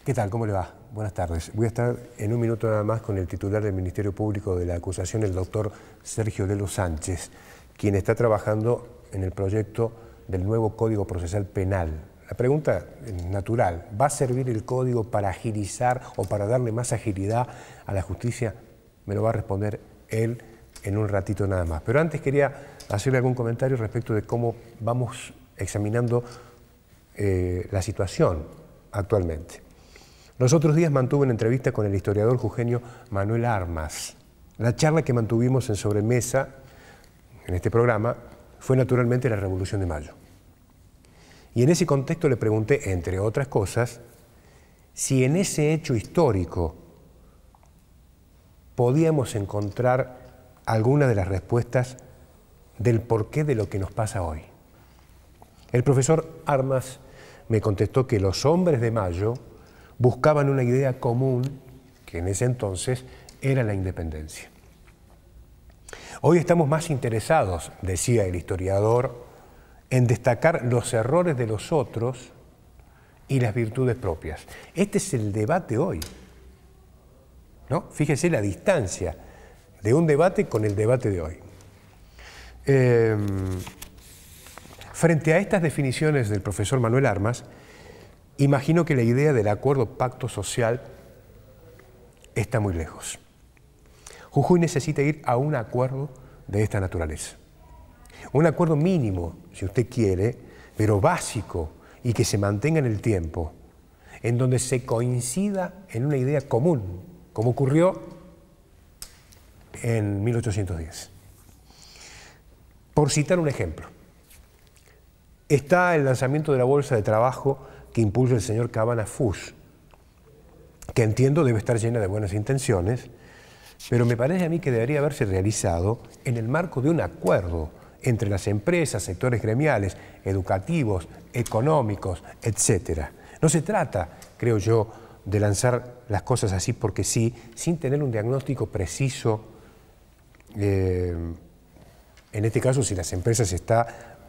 ¿Qué tal? ¿Cómo le va? Buenas tardes. Voy a estar en un minuto nada más con el titular del Ministerio Público de la acusación, el doctor Sergio Lelo Sánchez, quien está trabajando en el proyecto del nuevo Código Procesal Penal. La pregunta es natural: ¿va a servir el código para agilizar o para darle más agilidad a la justicia? Me lo va a responder él en un ratito nada más. Pero antes quería hacerle algún comentario respecto de cómo vamos examinando la situación actualmente. Los otros días mantuve una entrevista con el historiador jujeño Manuel Armas. La charla que mantuvimos en sobremesa, en este programa, fue naturalmente la Revolución de Mayo. Y en ese contexto le pregunté, entre otras cosas, si en ese hecho histórico podíamos encontrar alguna de las respuestas del porqué de lo que nos pasa hoy. El profesor Armas me contestó que los hombres de Mayo buscaban una idea común, que en ese entonces era la independencia. Hoy estamos más interesados, decía el historiador, en destacar los errores de los otros y las virtudes propias. Este es el debate hoy, ¿no? Fíjese la distancia de un debate con el debate de hoy. Frente a estas definiciones del profesor Manuel Armas, imagino que la idea del acuerdo pacto social está muy lejos. Jujuy necesita ir a un acuerdo de esta naturaleza. Un acuerdo mínimo, si usted quiere, pero básico y que se mantenga en el tiempo, en donde se coincida en una idea común, como ocurrió en 1810. Por citar un ejemplo, está el lanzamiento de la Bolsa de Trabajo que impulsa el señor Cabana Fus, que entiendo debe estar llena de buenas intenciones, pero me parece a mí que debería haberse realizado en el marco de un acuerdo entre las empresas, sectores gremiales, educativos, económicos, etc. No se trata, creo yo, de lanzar las cosas así porque sí, sin tener un diagnóstico preciso, en este caso si las empresas están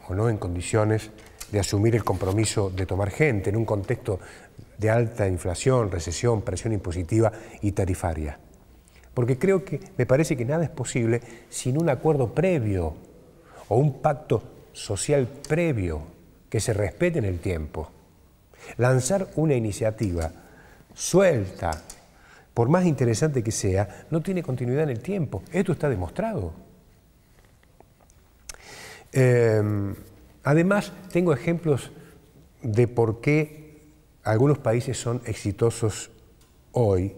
o no en condiciones de asumir el compromiso de tomar gente en un contexto de alta inflación, recesión, presión impositiva y tarifaria. Porque creo que me parece que nada es posible sin un acuerdo previo o un pacto social previo que se respete en el tiempo. Lanzar una iniciativa suelta, por más interesante que sea, no tiene continuidad en el tiempo. Esto está demostrado. Además, tengo ejemplos de por qué algunos países son exitosos hoy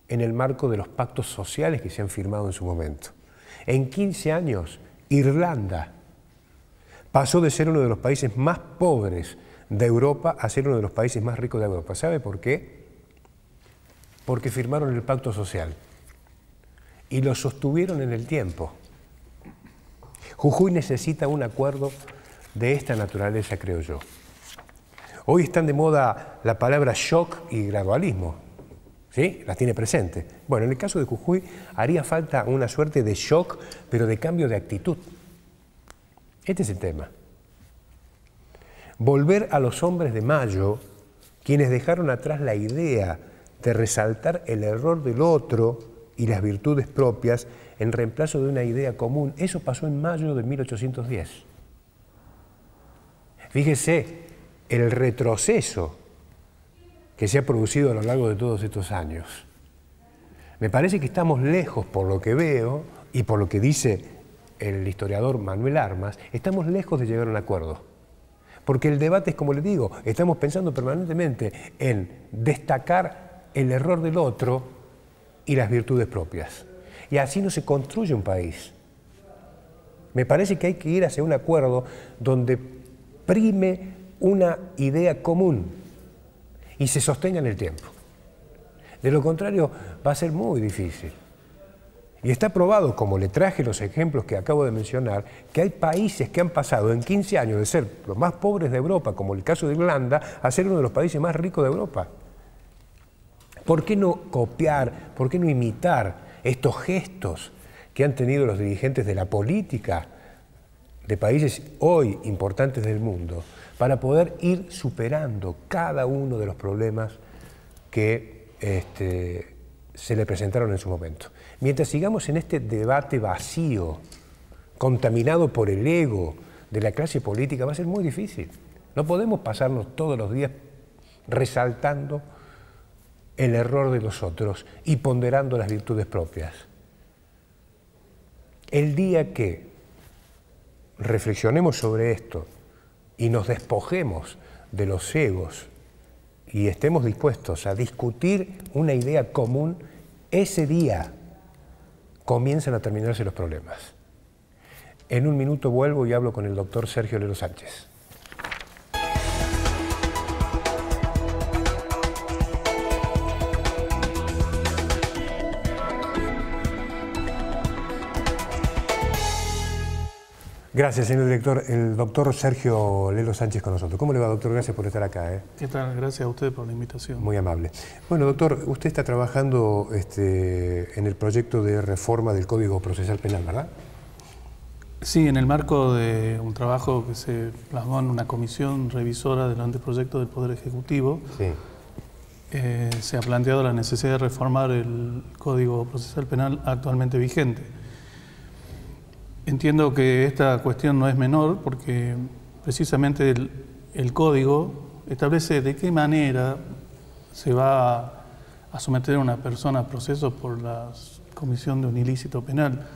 en el marco de los pactos sociales que se han firmado en su momento. En 15 años, Irlanda pasó de ser uno de los países más pobres de Europa a ser uno de los países más ricos de Europa. ¿Sabe por qué? Porque firmaron el pacto social y lo sostuvieron en el tiempo. Jujuy necesita un acuerdo de esta naturaleza, creo yo. Hoy están de moda la palabra shock y gradualismo, ¿sí? Las tiene presente. Bueno, en el caso de Jujuy haría falta una suerte de shock, pero de cambio de actitud. Este es el tema. Volver a los hombres de Mayo, quienes dejaron atrás la idea de resaltar el error del otro y las virtudes propias en reemplazo de una idea común. Eso pasó en mayo de 1810. Fíjese el retroceso que se ha producido a lo largo de todos estos años. Me parece que estamos lejos, por lo que veo y por lo que dice el historiador Manuel Armas, estamos lejos de llegar a un acuerdo. Porque el debate es, como le digo, estamos pensando permanentemente en destacar el error del otro y las virtudes propias. Y así no se construye un país. Me parece que hay que ir hacia un acuerdo donde prime una idea común y se sostenga en el tiempo. De lo contrario, va a ser muy difícil. Y está probado, como le traje los ejemplos que acabo de mencionar, que hay países que han pasado en 15 años de ser los más pobres de Europa, como el caso de Irlanda, a ser uno de los países más ricos de Europa. ¿Por qué no copiar, por qué no imitar estos gestos que han tenido los dirigentes de la política de países hoy importantes del mundo para poder ir superando cada uno de los problemas que se le presentaron en su momento. Mientras sigamos en este debate vacío, contaminado por el ego de la clase política, va a ser muy difícil. No podemos pasarnos todos los días resaltando el error de los otros y ponderando las virtudes propias. El día que reflexionemos sobre esto y nos despojemos de los egos y estemos dispuestos a discutir una idea común, ese día comienzan a terminarse los problemas. En un minuto vuelvo y hablo con el doctor Sergio Lelo Sánchez. Gracias, señor director. El doctor Sergio Lelo Sánchez con nosotros. ¿Cómo le va, doctor? Gracias por estar acá. ¿Qué tal? Gracias a usted por la invitación. Muy amable. Bueno, doctor, usted está trabajando en el proyecto de reforma del Código Procesal Penal, ¿verdad? Sí, en el marco de un trabajo que se plasmó en una comisión revisora del anteproyecto del Poder Ejecutivo, sí. Se ha planteado la necesidad de reformar el Código Procesal Penal actualmente vigente. Entiendo que esta cuestión no es menor porque precisamente el Código establece de qué manera se va a someter a una persona a proceso por la comisión de un ilícito penal.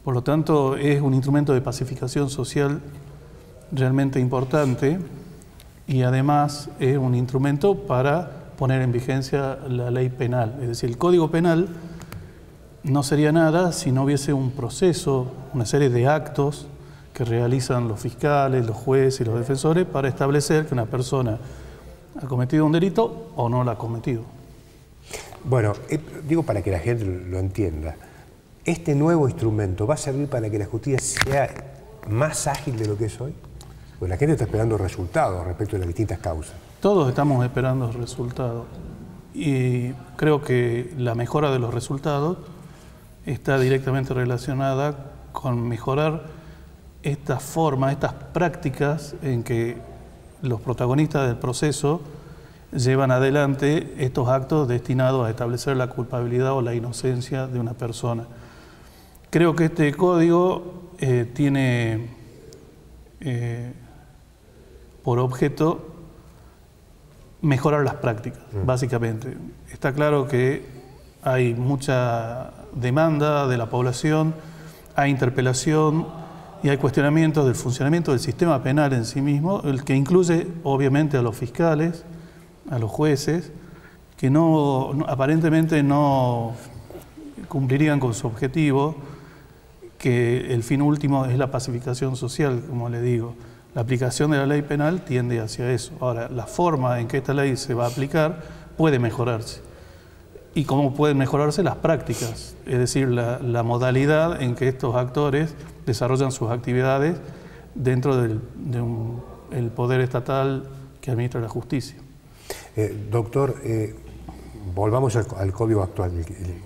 Por lo tanto, es un instrumento de pacificación social realmente importante y además es un instrumento para poner en vigencia la ley penal. Es decir, el Código Penal no sería nada si no hubiese un proceso, una serie de actos que realizan los fiscales, los jueces y los defensores para establecer que una persona ha cometido un delito o no lo ha cometido. Bueno, digo para que la gente lo entienda. ¿Este nuevo instrumento va a servir para que la justicia sea más ágil de lo que es hoy? Pues la gente está esperando resultados respecto de las distintas causas. Todos estamos esperando resultados y creo que la mejora de los resultados está directamente relacionada con mejorar esta forma, estas prácticas en que los protagonistas del proceso llevan adelante estos actos destinados a establecer la culpabilidad o la inocencia de una persona. Creo que este código tiene por objeto mejorar las prácticas, básicamente. Está claro que hay mucha demanda de la población, hay interpelación y hay cuestionamientos del funcionamiento del sistema penal en sí mismo, el que incluye obviamente a los fiscales, a los jueces, que aparentemente no cumplirían con su objetivo, que el fin último es la pacificación social, como le digo. La aplicación de la ley penal tiende hacia eso. Ahora, la forma en que esta ley se va a aplicar puede mejorarse. Y cómo pueden mejorarse las prácticas, es decir, la modalidad en que estos actores desarrollan sus actividades dentro del poder estatal que administra la justicia. Doctor, volvamos al código actual,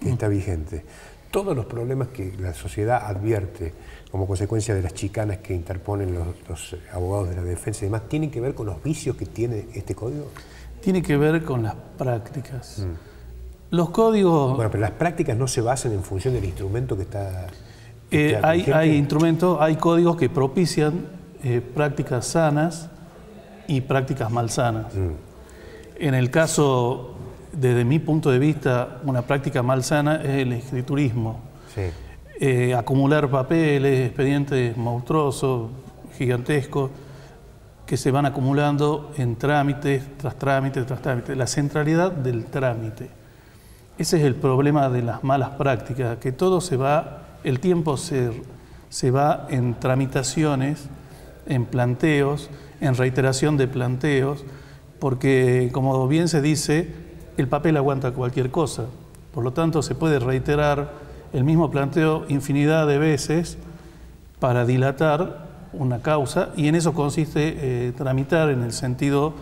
que está vigente. Todos los problemas que la sociedad advierte como consecuencia de las chicanas que interponen los abogados de la defensa y demás, ¿tienen que ver con los vicios que tiene este código? Tiene que ver con las prácticas. Los códigos... Bueno, pero las prácticas no se basan en función del instrumento que está... Hay códigos que propician prácticas sanas y prácticas malsanas. En el caso, desde mi punto de vista, una práctica malsana es el escriturismo. Sí. Acumular papeles, expedientes monstruosos, gigantescos, que se van acumulando en trámites tras trámites tras trámites. La centralidad del trámite. Ese es el problema de las malas prácticas, que todo el tiempo se va en tramitaciones, en planteos, en reiteración de planteos, porque, como bien se dice, el papel aguanta cualquier cosa. Por lo tanto, se puede reiterar el mismo planteo infinidad de veces para dilatar una causa, y en eso consiste tramitar, en el sentido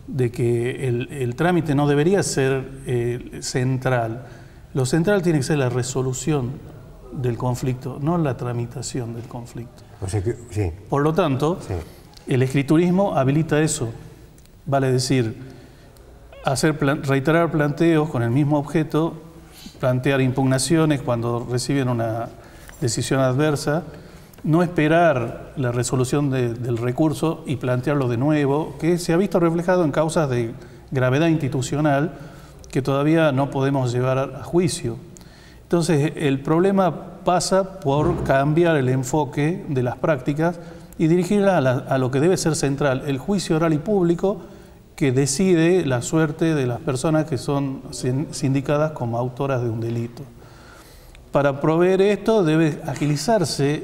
de que el trámite no debería ser central. Lo central tiene que ser la resolución del conflicto, no la tramitación del conflicto. O sea que, sí. Por lo tanto, sí, el escriturismo habilita eso. Vale decir, reiterar planteos con el mismo objeto, plantear impugnaciones cuando reciben una decisión adversa, no esperar la resolución del recurso y plantearlo de nuevo, que se ha visto reflejado en causas de gravedad institucional que todavía no podemos llevar a juicio. Entonces, el problema pasa por cambiar el enfoque de las prácticas y dirigirla a lo que debe ser central, el juicio oral y público que decide la suerte de las personas que son sindicadas como autoras de un delito. Para proveer esto debe agilizarse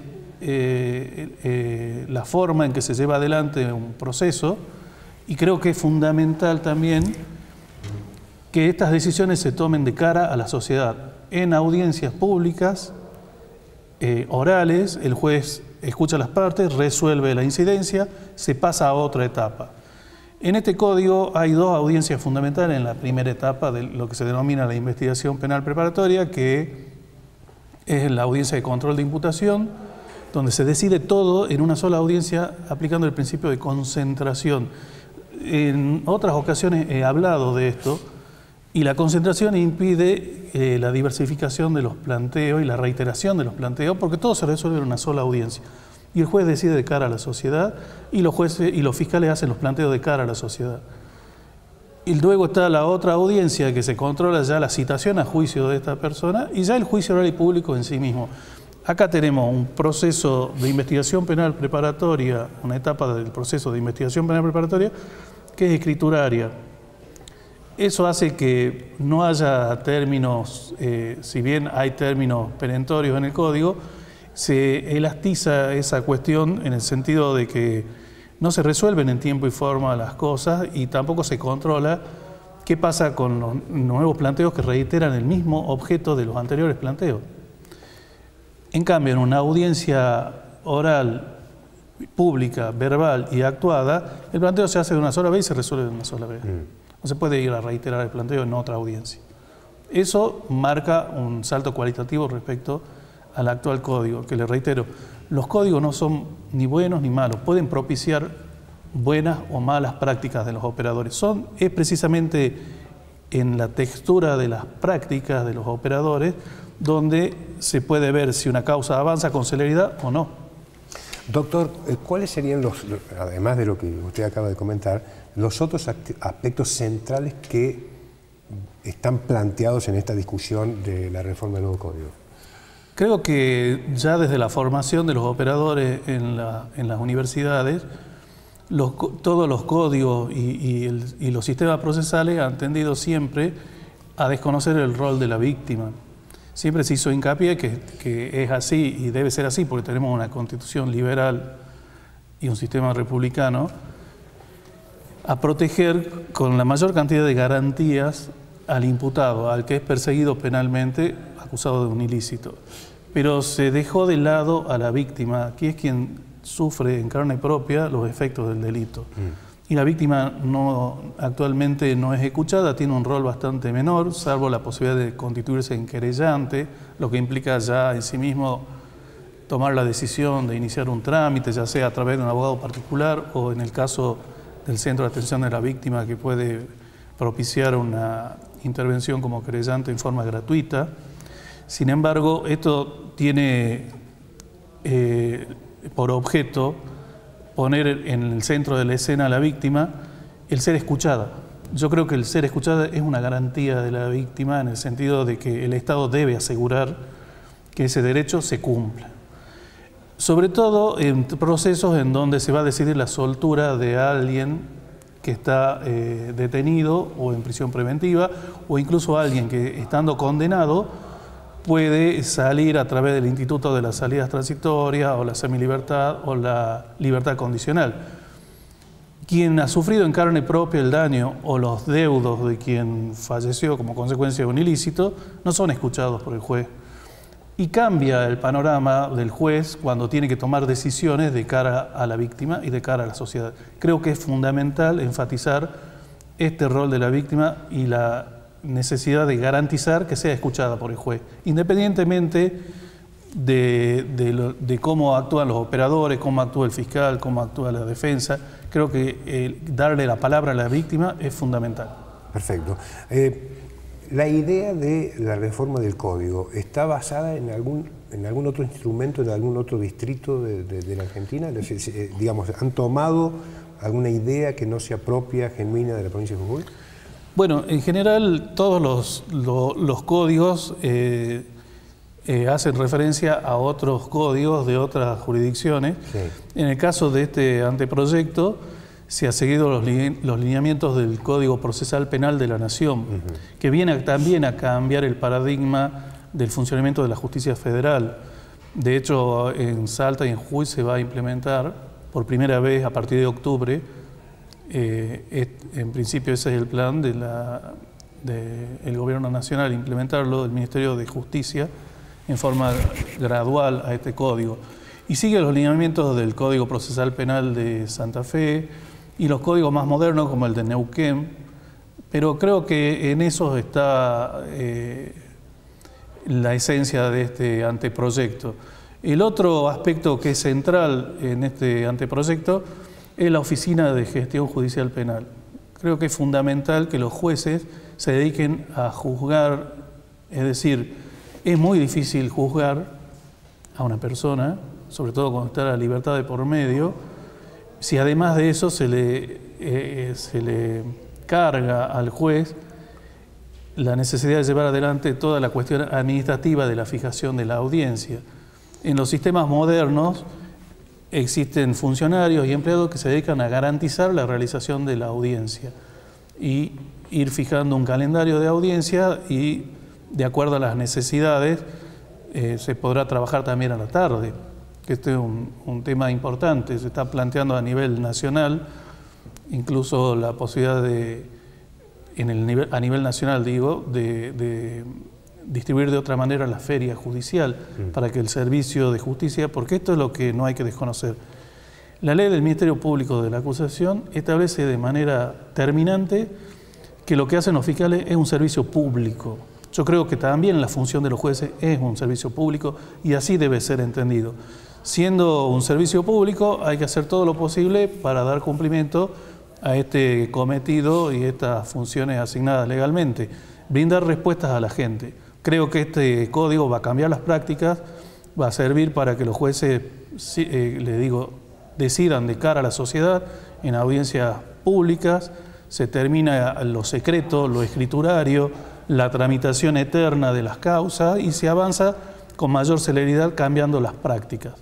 la forma en que se lleva adelante un proceso, y creo que es fundamental también que estas decisiones se tomen de cara a la sociedad. En audiencias públicas, orales, el juez escucha las partes, resuelve la incidencia, se pasa a otra etapa. En este código hay dos audiencias fundamentales en la primera etapa de lo que se denomina la investigación penal preparatoria, que es la audiencia de control de imputación, donde se decide todo en una sola audiencia aplicando el principio de concentración. En otras ocasiones he hablado de esto, y la concentración impide la diversificación de los planteos y la reiteración de los planteos, porque todo se resuelve en una sola audiencia. Y el juez decide de cara a la sociedad, y los jueces y los fiscales hacen los planteos de cara a la sociedad. Y luego está la otra audiencia que se controla ya la citación a juicio de esta persona y ya el juicio oral y público en sí mismo. Acá tenemos un proceso de investigación penal preparatoria, una etapa del proceso de investigación penal preparatoria que es escrituraria. Eso hace que no haya términos, si bien hay términos perentorios en el código, se elastiza esa cuestión en el sentido de que no se resuelven en tiempo y forma las cosas y tampoco se controla qué pasa con los nuevos planteos que reiteran el mismo objeto de los anteriores planteos. En cambio, en una audiencia oral, pública, verbal y actuada, el planteo se hace de una sola vez y se resuelve de una sola vez. No se puede ir a reiterar el planteo en otra audiencia. Eso marca un salto cualitativo respecto al actual código, que le reitero, los códigos no son ni buenos ni malos, pueden propiciar buenas o malas prácticas de los operadores. Es precisamente en la textura de las prácticas de los operadores donde se puede ver si una causa avanza con celeridad o no. Doctor, ¿cuáles serían además de lo que usted acaba de comentar, los otros aspectos centrales que están planteados en esta discusión de la reforma del nuevo código? Creo que ya desde la formación de los operadores en las universidades, todos los códigos y los sistemas procesales han tendido siempre a desconocer el rol de la víctima. Siempre se hizo hincapié que es así y debe ser así porque tenemos una constitución liberal y un sistema republicano, a proteger con la mayor cantidad de garantías al imputado, al que es perseguido penalmente acusado de un ilícito. Pero se dejó de lado a la víctima, que es quien sufre en carne propia los efectos del delito. Y la víctima actualmente no es escuchada, tiene un rol bastante menor, salvo la posibilidad de constituirse en querellante, lo que implica ya en sí mismo tomar la decisión de iniciar un trámite, ya sea a través de un abogado particular o en el caso del Centro de Atención de la Víctima, que puede propiciar una intervención como querellante en forma gratuita. Sin embargo, esto tiene por objeto poner en el centro de la escena a la víctima el ser escuchada. Yo creo que el ser escuchada es una garantía de la víctima en el sentido de que el Estado debe asegurar que ese derecho se cumpla. Sobre todo en procesos en donde se va a decidir la soltura de alguien que está detenido o en prisión preventiva, o incluso alguien que, estando condenado, puede salir a través del Instituto de las Salidas Transitorias o la semilibertad o la libertad condicional. Quien ha sufrido en carne propia el daño o los deudos de quien falleció como consecuencia de un ilícito no son escuchados por el juez. Y cambia el panorama del juez cuando tiene que tomar decisiones de cara a la víctima y de cara a la sociedad. Creo que es fundamental enfatizar este rol de la víctima y la necesidad de garantizar que sea escuchada por el juez, independientemente de cómo actúan los operadores, cómo actúa el fiscal, cómo actúa la defensa. Creo que darle la palabra a la víctima es fundamental. Perfecto. La idea de la reforma del Código, ¿está basada en algún otro instrumento, en algún otro distrito de la Argentina? Digamos, ¿han tomado alguna idea que no sea propia, genuina de la provincia de Jujuy? Bueno, en general todos los códigos hacen referencia a otros códigos de otras jurisdicciones. Sí. En el caso de este anteproyecto, se ha seguido los lineamientos del Código Procesal Penal de la Nación, que viene también a cambiar el paradigma del funcionamiento de la justicia federal. De hecho, en Salta y en Jujuy se va a implementar por primera vez a partir de octubre. En principio ese es el plan del Gobierno Nacional, implementarlo del Ministerio de Justicia en forma gradual a este código. Y sigue los lineamientos del Código Procesal Penal de Santa Fe y los códigos más modernos como el de Neuquén, pero creo que en eso está la esencia de este anteproyecto. El otro aspecto que es central en este anteproyecto es la Oficina de Gestión Judicial Penal. Creo que es fundamental que los jueces se dediquen a juzgar, es decir, es muy difícil juzgar a una persona, sobre todo cuando está la libertad de por medio, si además de eso se le carga al juez la necesidad de llevar adelante toda la cuestión administrativa de la fijación de la audiencia. En los sistemas modernos existen funcionarios y empleados que se dedican a garantizar la realización de la audiencia y ir fijando un calendario de audiencia y, de acuerdo a las necesidades, se podrá trabajar también a la tarde. Este es un tema importante, se está planteando a nivel nacional, incluso la posibilidad de, a nivel nacional digo, de distribuir de otra manera la feria judicial para que el servicio de justicia, porque esto es lo que no hay que desconocer. La ley del Ministerio Público de la Acusación establece de manera terminante que lo que hacen los fiscales es un servicio público. Yo creo que también la función de los jueces es un servicio público y así debe ser entendido. Siendo un servicio público, hay que hacer todo lo posible para dar cumplimiento a este cometido y estas funciones asignadas legalmente, brindar respuestas a la gente. Creo que este código va a cambiar las prácticas, va a servir para que los jueces, les digo, decidan de cara a la sociedad en audiencias públicas, se termina lo secreto, lo escriturario, la tramitación eterna de las causas y se avanza con mayor celeridad cambiando las prácticas.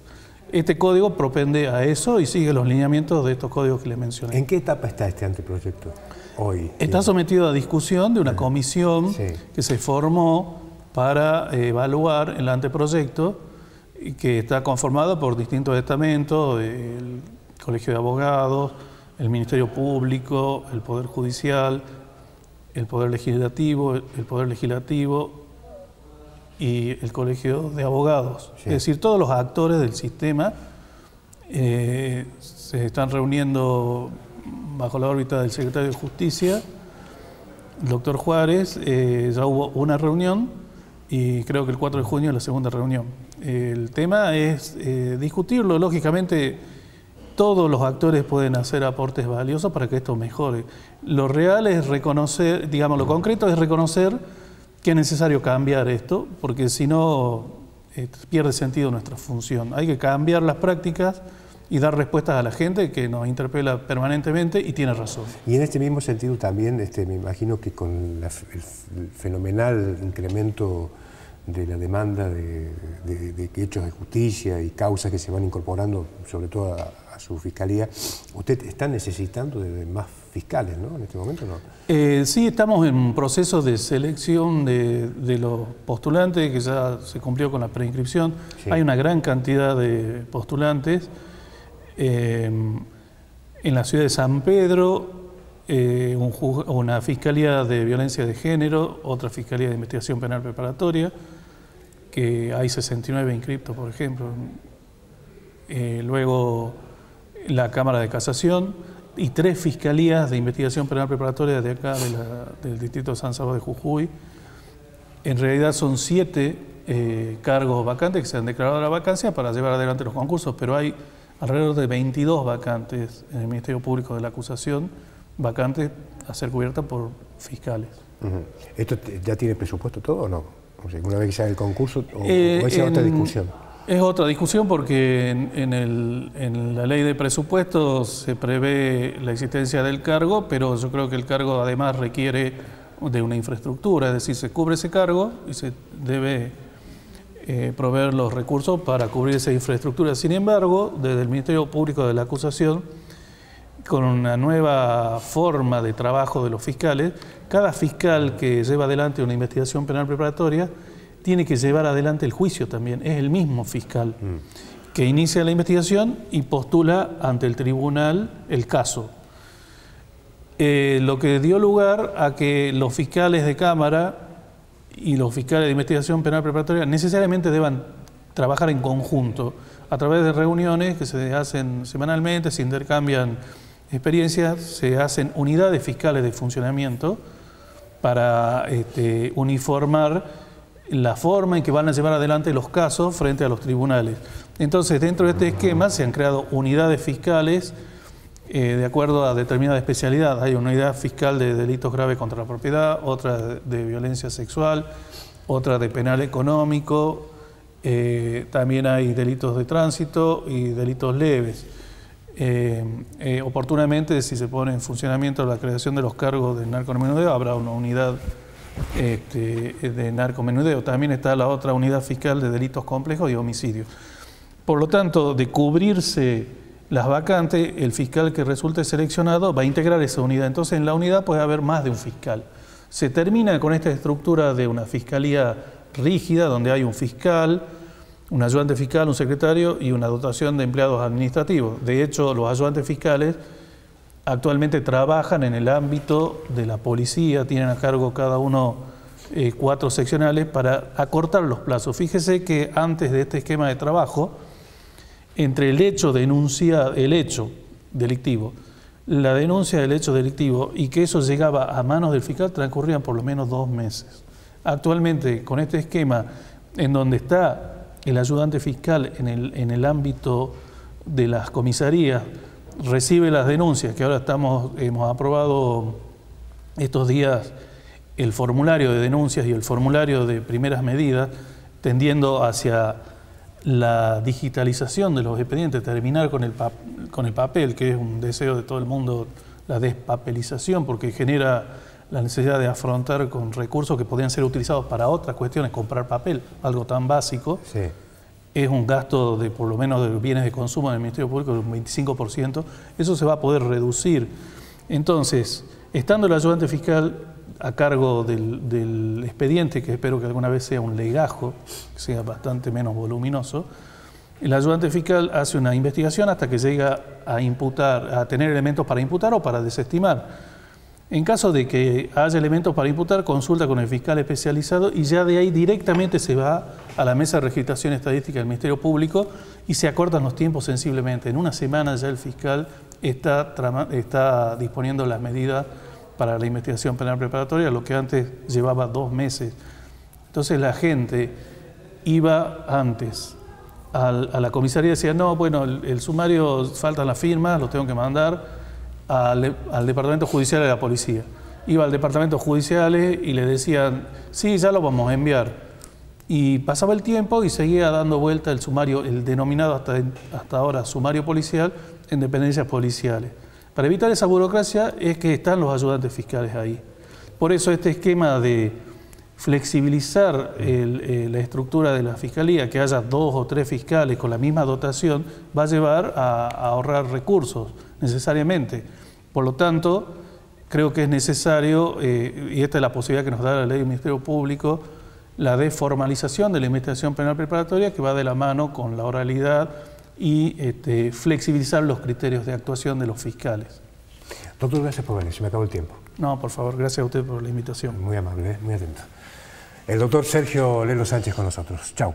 Este código propende a eso y sigue los lineamientos de estos códigos que les mencioné. ¿En qué etapa está este anteproyecto hoy? Está sometido a discusión de una comisión que se formó para evaluar el anteproyecto y que está conformado por distintos estamentos, el Colegio de Abogados, el Ministerio Público, el Poder Judicial, el Poder Legislativo y el Colegio de Abogados. Sí. Es decir, todos los actores del sistema se están reuniendo bajo la órbita del Secretario de Justicia, el doctor Juárez. Ya hubo una reunión y creo que el 4 de junio es la segunda reunión. El tema es discutirlo. Lógicamente, todos los actores pueden hacer aportes valiosos para que esto mejore. Lo real es reconocer, digamos, lo concreto es reconocer que es necesario cambiar esto, porque si no pierde sentido nuestra función. Hay que cambiar las prácticas y dar respuestas a la gente que nos interpela permanentemente y tiene razón. Y en este mismo sentido también, me imagino que con el fenomenal incremento de la demanda de hechos de justicia y causas que se van incorporando, sobre todo a su fiscalía, ¿usted está necesitando de más fiscales, ¿no? En este momento, ¿no? Sí, estamos en un proceso de selección de los postulantes, que ya se cumplió con la preinscripción. Sí. Hay una gran cantidad de postulantes. En la ciudad de San Pedro, una fiscalía de violencia de género, otra fiscalía de investigación penal preparatoria, que hay 69 inscriptos, por ejemplo. Luego la Cámara de Casación y 3 fiscalías de investigación penal preparatoria de acá, del distrito de San Salvador de Jujuy. En realidad son 7 cargos vacantes que se han declarado la vacancia para llevar adelante los concursos, pero hay alrededor de 22 vacantes en el Ministerio Público de la Acusación vacantes a ser cubiertas por fiscales. ¿Esto ya tiene presupuesto todo o no? O sea, una vez que se haga el concurso, ¿o esa es otra discusión? Es otra discusión porque en la ley de presupuestos se prevé la existencia del cargo, pero yo creo que el cargo además requiere de una infraestructura, es decir, se cubre ese cargo y se debe proveer los recursos para cubrir esa infraestructura. Sin embargo, desde el Ministerio Público de la Acusación, con una nueva forma de trabajo de los fiscales, cada fiscal que lleva adelante una investigación penal preparatoria tiene que llevar adelante el juicio también. Es el mismo fiscal que inicia la investigación y postula ante el tribunal el caso. Lo que dio lugar a que los fiscales de Cámara y los fiscales de investigación penal preparatoria necesariamente deban trabajar en conjunto a través de reuniones que se hacen semanalmente, se intercambian experiencias, se hacen unidades fiscales de funcionamiento para uniformar la forma en que van a llevar adelante los casos frente a los tribunales. Entonces, dentro de este esquema se han creado unidades fiscales de acuerdo a determinada especialidad. Hay una unidad fiscal de delitos graves contra la propiedad, otra de violencia sexual, otra de penal económico, también hay delitos de tránsito y delitos leves. Oportunamente, si se pone en funcionamiento la creación de los cargos de narcomenudeo, habrá una unidad de narcomenudeo. También está la otra unidad fiscal de delitos complejos y homicidios. Por lo tanto, de cubrirse las vacantes, el fiscal que resulte seleccionado va a integrar esa unidad. Entonces, en la unidad puede haber más de un fiscal. Se termina con esta estructura de una fiscalía rígida, donde hay un fiscal, un ayudante fiscal, un secretario y una dotación de empleados administrativos. De hecho, los ayudantes fiscales actualmente trabajan en el ámbito de la policía, tienen a cargo cada uno 4 seccionales para acortar los plazos. Fíjese que antes de este esquema de trabajo, entre el hecho denunciado, el hecho delictivo, la denuncia del hecho delictivo y que eso llegaba a manos del fiscal, transcurrían por lo menos 2 meses. Actualmente, con este esquema en donde está el ayudante fiscal en el ámbito de las comisarías, recibe las denuncias, que ahora hemos aprobado estos días el formulario de denuncias y el formulario de primeras medidas, tendiendo hacia la digitalización de los expedientes, terminar con el papel, que es un deseo de todo el mundo, la despapelización, porque genera la necesidad de afrontar con recursos que podrían ser utilizados para otras cuestiones, comprar papel, algo tan básico. Sí. Es un gasto de por lo menos de bienes de consumo del Ministerio Público del 25%, eso se va a poder reducir. Entonces, estando el ayudante fiscal a cargo del expediente, que espero que alguna vez sea un legajo, que sea bastante menos voluminoso, el ayudante fiscal hace una investigación hasta que llega a tener elementos para imputar o para desestimar. En caso de que haya elementos para imputar, consulta con el fiscal especializado y ya de ahí directamente se va a la mesa de registración estadística del Ministerio Público y se acortan los tiempos sensiblemente. En una semana ya el fiscal está disponiendo las medidas para la investigación penal preparatoria, lo que antes llevaba 2 meses. Entonces la gente iba antes a la comisaría y decía, no, bueno, el sumario, faltan las firmas, lo tengo que mandar al Departamento Judicial de la Policía. Iba al Departamento Judicial y le decían, sí, ya lo vamos a enviar. Y pasaba el tiempo y seguía dando vuelta el sumario, el denominado hasta ahora sumario policial, en dependencias policiales. Para evitar esa burocracia es que están los ayudantes fiscales ahí. Por eso este esquema de flexibilizar la estructura de la Fiscalía, que haya 2 o 3 fiscales con la misma dotación, va a llevar a ahorrar recursos necesariamente. Por lo tanto, creo que es necesario, y esta es la posibilidad que nos da la ley del Ministerio Público, la desformalización de la investigación penal preparatoria, que va de la mano con la oralidad y flexibilizar los criterios de actuación de los fiscales. Doctor, gracias por venir, se me acabó el tiempo. No, por favor, gracias a usted por la invitación. Muy amable, muy atento. El doctor Sergio Lelo Sánchez con nosotros. Chau.